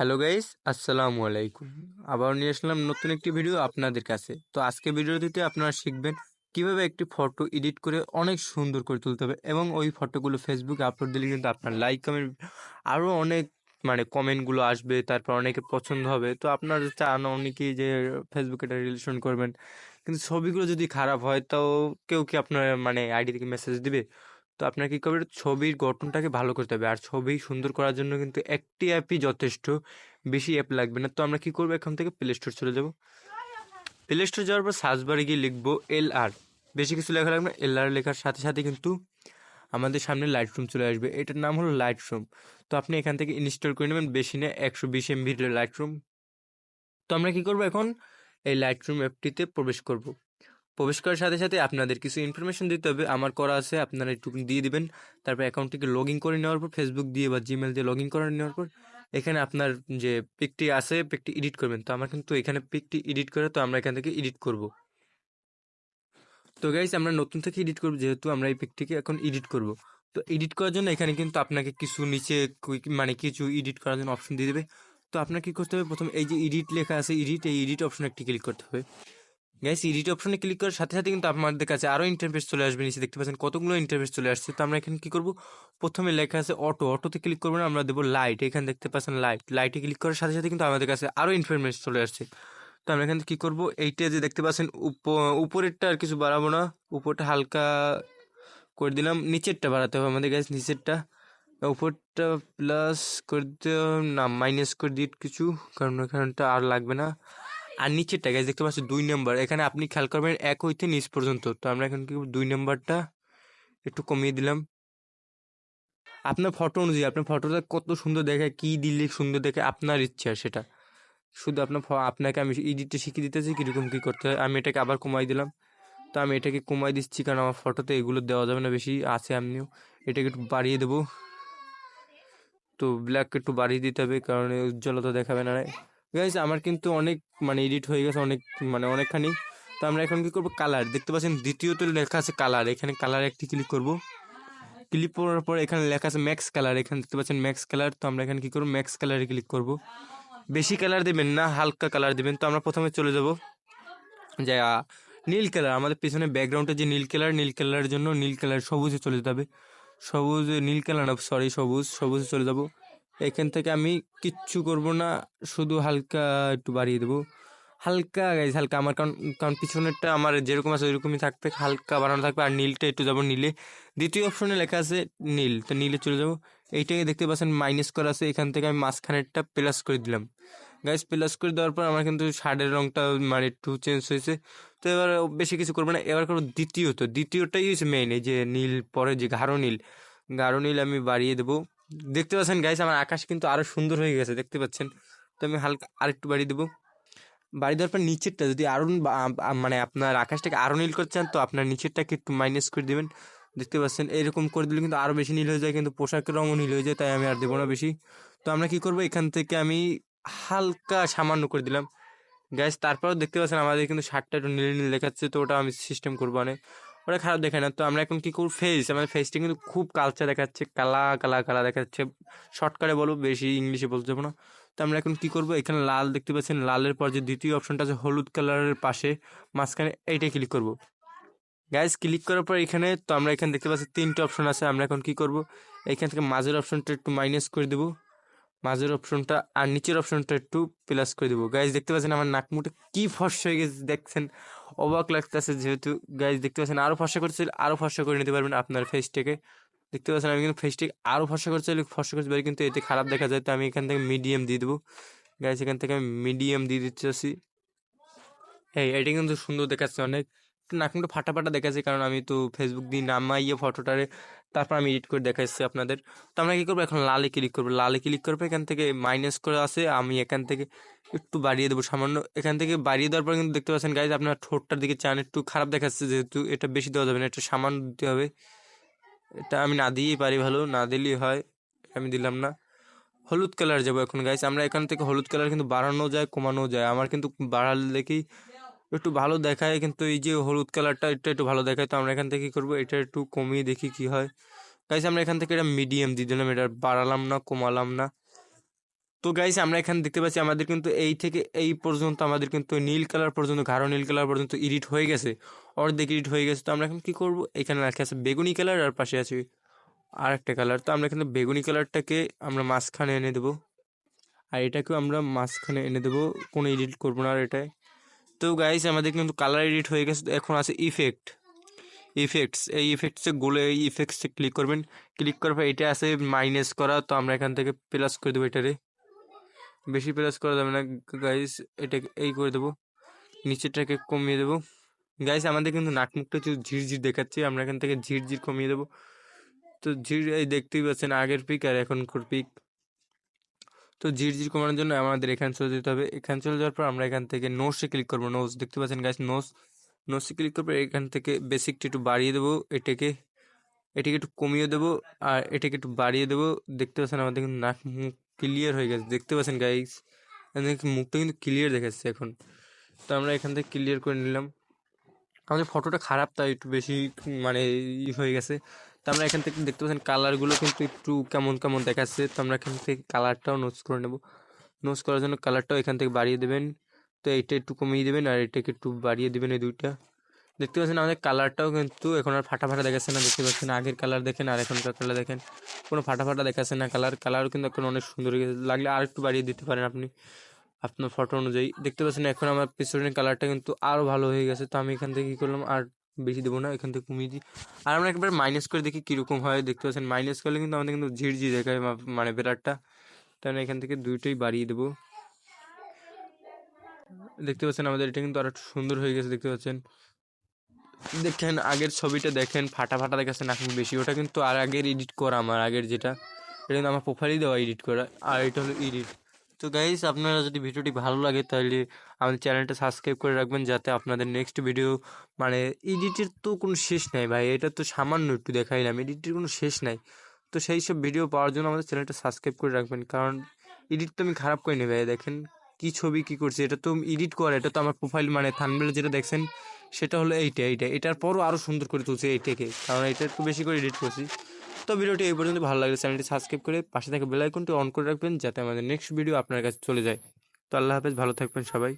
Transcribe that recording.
Hello guys, আসসালামু আলাইকুম। আবার নিয়ে আসলাম নতুন একটি ভিডিও আপনাদের কাছে। তো আজকে ভিডিওটিতে আপনারা শিখবেন কিভাবে একটি ফটো এডিট করে অনেক সুন্দর করে তুলতে হবে এবং ওই ফটোগুলো ফেসবুকে আপলোড দিলে কিন্তু আপনার লাইক কমেন্ট আরও অনেক কমেন্টগুলো আসবে, তারপর অনেকে পছন্দ হবে। তো আপনারা চান অনেকেই যে ফেসবুকে এটা রিলেশন করবেন, কিন্তু ছবিগুলো যদি খারাপ হয় তো কেউ কি আপনার আইডি থেকে মেসেজ দিবে? তো আপনার কী করবে, ছবির গঠনটাকে ভালো করতে হবে। আর ছবি সুন্দর করার জন্য কিন্তু একটি অ্যাপই যথেষ্ট, বেশি অ্যাপ লাগবে না। তো আমরা কী করবো, এখান থেকে প্লে স্টোর চলে যাব। প্লে স্টোর যাওয়ার পর সার্চ বারে গিয়ে লিখবো LR, বেশি কিছু লেখা লাগবে না। LR লেখার সাথে সাথে কিন্তু আমাদের সামনে লাইটরুম চলে আসবে। এটার নাম হলো লাইটরুম। তো আপনি এখান থেকে ইনস্টল করে নেবেন, বেশি না 120 MB লাইটরুম। তো আমরা কী করবো, এখন এই লাইটরুম অ্যাপটিতে প্রবেশ করব। প্রবেশ করার সাথে সাথে আপনাদের কিছু ইনফরমেশন দিতে হবে, আমার করা আছে, আপনারা একটু দিয়ে দিবেন। তারপর অ্যাকাউন্টটিকে লগ ইন করে নেওয়ার পর ফেসবুক দিয়ে বা জিমেল দিয়ে লগ ইন করে নেওয়ার পর এখানে আপনার যে পিকটি আছে পিকটি এডিট করবেন। তো আমার কিন্তু এখানে পিকটি এডিট করে, তো আমরা এখান থেকে এডিট করব। তো গাইস, আমরা নতুন থেকে এডিট করব, যেহেতু আমরা এই পিকটিকে এখন এডিট করব। তো এডিট করার জন্য এখানে কিন্তু আপনাকে কিছু নিচে কিছু এডিট করার জন্য অপশন দিয়ে দেবে। তো আপনার কী করতে হবে, প্রথম এই যে এডিট লেখা আছে এডিট, এই এডিট অপশনে একটি ক্লিক করতে হবে। গাইস, এডিট অপশনে ক্লিক করার সাথে সাথে কিন্তু আপনাদের কাছে আরও ইন্টারফেস চলে আসবে। নিচে দেখতে পাচ্ছেন কতগুলো ইন্টারফেস চলে আসছে। তো আমরা এখানে কী করব, প্রথমে লেখা আছে অটো, অটোতে ক্লিক করবো না, আমরা দেবো লাইট। এখানে দেখতে পাচ্ছেন লাইট, লাইটে ক্লিক করার সাথে সাথে কিন্তু আমাদের কাছে আরও ইনফরমেশন চলে আসছে। তো আমরা এখানে কী করবো, এইটা যে দেখতে পাচ্ছেন উপরেরটা আর কিছু বাড়াবো না, উপরটা হালকা করে দিলাম, নিচেরটা বাড়াতে হবে আমাদের কাছে, নিচেরটা। উপরটা প্লাস করে দিতে না, মাইনাস করে দিই কিছু, কারণ এখানটা আর লাগবে না। আর নিচেরটা গাইজ দেখতে পাচ্ছি 2 নম্বর, এখানে আপনি খেয়াল করবেন 1 হইতে নিচ পর্যন্ত। তো আমরা এখন কি 2 নম্বরটা একটু কমিয়ে দিলাম। আপনার ফটো অনুযায়ী, আপনার ফটোটা কত সুন্দর দেখে, কী দিলে সুন্দর দেখে আপনার ইচ্ছা সেটা। শুধু আপনাকে আমি এডিটটা শিখিয়ে দিতেছি কীরকম কী করতে হয়। আমি এটাকে আবার কমাই দিলাম। তো আমি এটাকে কমাই দিচ্ছি, কারণ আমার ফটোতে এগুলো দেওয়া যাবে না, বেশি আছে এমনিও। এটাকে একটু বাড়িয়ে দেবো। তো ব্ল্যাক একটু বাড়িয়ে দিতে হবে, কারণ উজ্জ্বলতা দেখাবে না। গাইজ, আমার কিন্তু অনেক এডিট হয়ে গেছে, অনেক অনেকখানি। তো আমরা এখন কী করবো, কালার দেখতে পাচ্ছেন দ্বিতীয়ত লেখা আছে কালার, এখানে কালার একটি ক্লিক করব। ক্লিক করার পর এখানে লেখা আছে ম্যাক্স কালার, এখানে দেখতে পাচ্ছেন ম্যাক্স কালার। তো আমরা এখানে কী করবো, ম্যাক্স কালারে ক্লিক করব। বেশি কালার দেবেন না, হালকা কালার দেবেন। তো আমরা প্রথমে চলে যাব যে নীল কালার, আমাদের পিছনে ব্যাকগ্রাউন্ডে যে নীল কালার, নীল কালারের জন্য নীল কালার সবুজে চলে যেতে হবে। সবুজ, নীল কালার না, সরি, সবুজে চলে যাব। এখান থেকে আমি কিচ্ছু করব না, শুধু হালকা একটু বাড়িয়ে দেবো, হালকা গাইজ, হালকা। আমার কারণ কারণ পিছনেরটা আমার যেরকম আছে ওইরকমই থাকবে, হালকা বানানো থাকবে। আর নীলটা একটু যাবো নীলে, দ্বিতীয় অপশনে লেখা আছে নীল, তো নীলে চলে যাবো। এইটাকে দেখতে পাচ্ছেন মাইনাস করা আছে, এখান থেকে আমি মাঝখানেরটা প্লাস করে দিলাম। গাইজ, প্লাস করে দেওয়ার পর আমার কিন্তু শার্টের রঙটা একটু চেঞ্জ হয়েছে। তো এবার বেশি কিছু করবো না, এবার করবো দ্বিতীয়টাই হচ্ছে মেইন, এই যে নীল, পরে যে গাঢ় নীল আমি বাড়িয়ে দেবো। দেখতে পাচ্ছেন গাইজ, আমার আকাশ কিন্তু আরও সুন্দর হয়ে গেছে, দেখতে পাচ্ছেন। তো আমি হালকা আরেকটু বাড়িয়ে দেবো। বাড়ি দেওয়ার পর নিচেরটা যদি আরও আপনার আকাশটাকে আরও নীল করতে চান, তো আপনার নিচেরটাকে একটু মাইনাস করে দেবেন। দেখতে পাচ্ছেন এরকম করে দিলে কিন্তু আরও বেশি নীল হয়ে যায়, কিন্তু পোশাকের রঙও নীল হয়ে যায়, তাই আমি আর দেবো না বেশি। তো আমরা কী করবো, এখান থেকে আমি হালকা সামান্য করে দিলাম। গ্যাস, তারপরেও দেখতে পাচ্ছেন আমাদের কিন্তু শার্টটা একটু নীল নীল দেখাচ্ছে, তো ওটা আমি সিস্টেম করবো অনেক, ওটা খারাপ দেখায় না। তো আমরা এখন কী করবো, আমাদের ফেসটা কিন্তু খুব কালচা দেখাচ্ছে, কালা কালা কালা দেখাচ্ছে। শর্টকাটে বলবো, বেশি ইংলিশে বলতে যাবো না। তো আমরা এখন কী করবো, এখানে লাল দেখতে পাচ্ছেন, লালের পর যে দ্বিতীয় অপশনটা আছে হলুদ কালারের পাশে মাঝখানে, এইটাই ক্লিক করবো। গ্যাস, ক্লিক করার পর এখানে তো আমরা এখানে দেখতে পাচ্ছি 3টে অপশন আছে। আমরা এখন কী করবো, এখান থেকে মাঝের অপশনটা একটু মাইনাস করে দেবো, মাঝের অপশনটা, আর নিচের অপশনটা একটু প্লাস করে দেবো। গাইজ, দেখতে পাচ্ছেন আমার নাক মুখটা কী ফর্সা হয়ে গেছে, দেখছেন, অবাক লাগতেছে। যেহেতু গাইজ দেখতে পাচ্ছেন আরও ফর্সা করতে, আরও ফর্সা করে নিতে পারবেন আপনার ফেসটাকে। দেখতে পাচ্ছেন আমি কিন্তু ফেসটাকে আরও ফর্সা করতে চাইলে ফর্সা করতে পারি, কিন্তু এতে খারাপ দেখা যায়। তো আমি এখান থেকে মিডিয়াম দিয়ে দেবো। গাইজ, এখান থেকে আমি মিডিয়াম দিয়ে দিতে চাচ্ছি। এটা কিন্তু সুন্দর দেখাচ্ছে অনেক। নাক মুখটা ফাটা ফাটা দেখাচ্ছে, কারণ আমি তো ফেসবুক দিয়ে নামাইয়ে ফটোটারে তারপর আমি এডিট করে দেখাচ্ছি আপনাদের। তো আমরা কী করবো, এখন লালে ক্লিক করবো। লালে ক্লিক করবো, এখান থেকে মাইনাস করে আছে, আমি এখান থেকে একটু বাড়িয়ে দেবো সামান্য। এখান থেকে বাড়িয়ে দেওয়ার পর কিন্তু দেখতে পাচ্ছেন গাইজ, আপনার ঠোঁটটার দিকে চান একটু খারাপ দেখাচ্ছে, যেহেতু এটা বেশি দেওয়া যাবে না, একটু সামান্য দিতে হবে। এটা আমি না দিয়েই পারি, ভালো না দিলেই হয়, আমি দিলাম না। হলুদ কালার যাবো এখন গাইজ, আমরা এখান থেকে হলুদ কালার কিন্তু বাড়ানো যায় কমানো যায়, আমার কিন্তু বাড়ালে দেখি একটু ভালো দেখায়, কিন্তু এই যে হলুদ কালারটা এটা একটু ভালো দেখায়। তো আমরা এখান থেকে কী করবো, এটা একটু কমিয়ে দেখি কি হয়। গাইস, আমরা এখান থেকে এটা মিডিয়াম দিয়ে দিলাম, এটা বাড়ালাম না কমালাম না। তো গাইস আমরা এখানে দেখতে পাচ্ছি আমাদের কিন্তু এই থেকে এই পর্যন্ত আমাদের কিন্তু নীল কালার পর্যন্ত, গাঢ় নীল কালার পর্যন্ত এডিট হয়ে গেছে, অর্ধেক এডিট হয়ে গেছে। তো আমরা এখন কি করব, এখানে রাখা আছে বেগুনি কালার আর পাশে আছে আর একটা কালার। তো আমরা এখানে বেগুনি কালারটাকে আমরা মাঝখানে এনে দেবো, আর এটাকেও আমরা মাঝখানে এনে দেবো, কোনো এডিট করবো না আর এটাই। তো গাইস আমাদের কিন্তু কালার এডিট হয়ে গেছে। তো এখন আছে ইফেক্টস, এই ইফেক্টসে গোলে এই ইফেক্টসে ক্লিক করবেন। ক্লিক করার পর এটা আছে মাইনাস করা, তো আমরা এখান থেকে প্লাস করে দেবো এটারে, বেশি প্লাস করা যাবে না গাইস, এটাকে এই করে দেবো, নিচেরটাকে কমিয়ে দেবো। গাইস আমাদের কিন্তু নাক মুখটা একটু ঝিরঝির দেখাচ্ছে, আমরা এখান থেকে ঝিরঝির কমিয়ে দেবো। তো এই দেখতেই পাচ্ছেন আগের পিক আর এখনকার পিক। তো ঝিরঝির কমানোর জন্য আমাদের এখানে চলে যেতে হবে। এখানে চলে যাওয়ার পর আমরা এখান থেকে নোসে ক্লিক করবো, নোস দেখতে পাচ্ছেন গাইস, নোসে ক্লিক করবো। এখান থেকে বেসিকটা একটু বাড়িয়ে দেবো, এটাকে একটু কমিয়ে দেবো, আর এটাকে একটু বাড়িয়ে দেবো। দেখতে পাচ্ছেন আমাদের কিন্তু নাক মুখ ক্লিয়ার হয়ে গেছে, দেখতে পাচ্ছেন গাইস, মুখটা কিন্তু ক্লিয়ার দেখাচ্ছে এখন। তো আমরা এখান থেকে ক্লিয়ার করে নিলাম। আমাদের ফটোটা খারাপ, তাই একটু বেশি মানে হয়ে গেছে। তো আমরা এখান থেকে দেখতে পাচ্ছেন কালারগুলো কিন্তু একটু কেমন কেমন দেখাচ্ছে। তো আমরা এখান থেকে কালারটাও নোচ করে নেব, নোচ করার জন্য কালারটাও এখান থেকে বাড়িয়ে দেবেন। তো এইটা একটু কমিয়ে দেবেন আর এটাকে একটু বাড়িয়ে দেবেন, এই দুইটা। দেখতে পাচ্ছেন আমাদের কালারটাও কিন্তু এখন আর ফাটা ফাটা দেখাচ্ছে না, দেখতে পাচ্ছেন আগের কালার দেখেন আর এখনকার কালার দেখেন, কোনো ফাটা ফাটা দেখাচ্ছে না। কালারও কিন্তু এখন অনেক সুন্দর হয়ে গেছে, লাগলে আর একটু বাড়িয়ে দিতে পারেন আপনি আপনার ফটো অনুযায়ী। দেখতে পাচ্ছেন এখন আমার পিছনের কালারটা কিন্তু আরও ভালো হয়ে গেছে। তো আমি এখান থেকে কী করলাম, আর বেশি দেবো না, এখান থেকে কমিয়ে দিই। আর আমরা একবার মাইনাস করে দেখি কীরকম হয়। দেখতে পাচ্ছেন মাইনাস করলে কিন্তু আমাদের কিন্তু ঝিরঝির দেখায় মানে বেলারটা। তাই এখান থেকে দুইটাই বাড়িয়ে দেবো। দেখতে পাচ্ছেন আমাদের এটা কিন্তু আর একটু সুন্দর হয়ে গেছে, দেখতে পাচ্ছেন। দেখেন আগের ছবিটা দেখেন ফাটা ফাটা দেখাচ্ছে না এখন বেশি, ওটা কিন্তু আর আগের এডিট করা, আমার আগের যেটা, এটা কিন্তু আমার প্রোফাইলই দেওয়া এডিট করা, আর এটা হলো এডিট। তো গাইস আপনারা যদি ভিডিওটি ভালো লাগে তাহলে আমাদের চ্যানেলটা সাবস্ক্রাইব করে রাখবেন, যাতে আপনাদের নেক্সট ভিডিও মানে এডিটের তো কোনো শেষ নাই ভাই, এটা তো সামান্য একটু দেখাইলাম, এডিটের কোনো শেষ নাই। তো সেই সব ভিডিও পাওয়ার জন্য আমাদের চ্যানেলটা সাবস্ক্রাইব করে রাখবেন, কারণ এডিট তো আমি খারাপ করিনি ভাই। দেখেন কি ছবি কি করছি, এটা তো এডিট করা, এটা তো আমার প্রোফাইল মানে থাম্বনেল যেটা দেখছেন সেটা হলো এটার পরও আরও সুন্দর করে তুলছে এইটাকে, কারণ এটা একটু বেশি করে এডিট করছি। তো ভিডিওটি এই পর্যন্ত ভালো লাগলে চ্যানেলটি সাবস্ক্রাইব করে পাশে থাকা বেল আইকনটি অন করে রাখবেন, যাতে আমাদের নেক্সট ভিডিও আপনার কাছে চলে যায়। তো আল্লাহ হাফেজ, ভালো থাকবেন সবাই।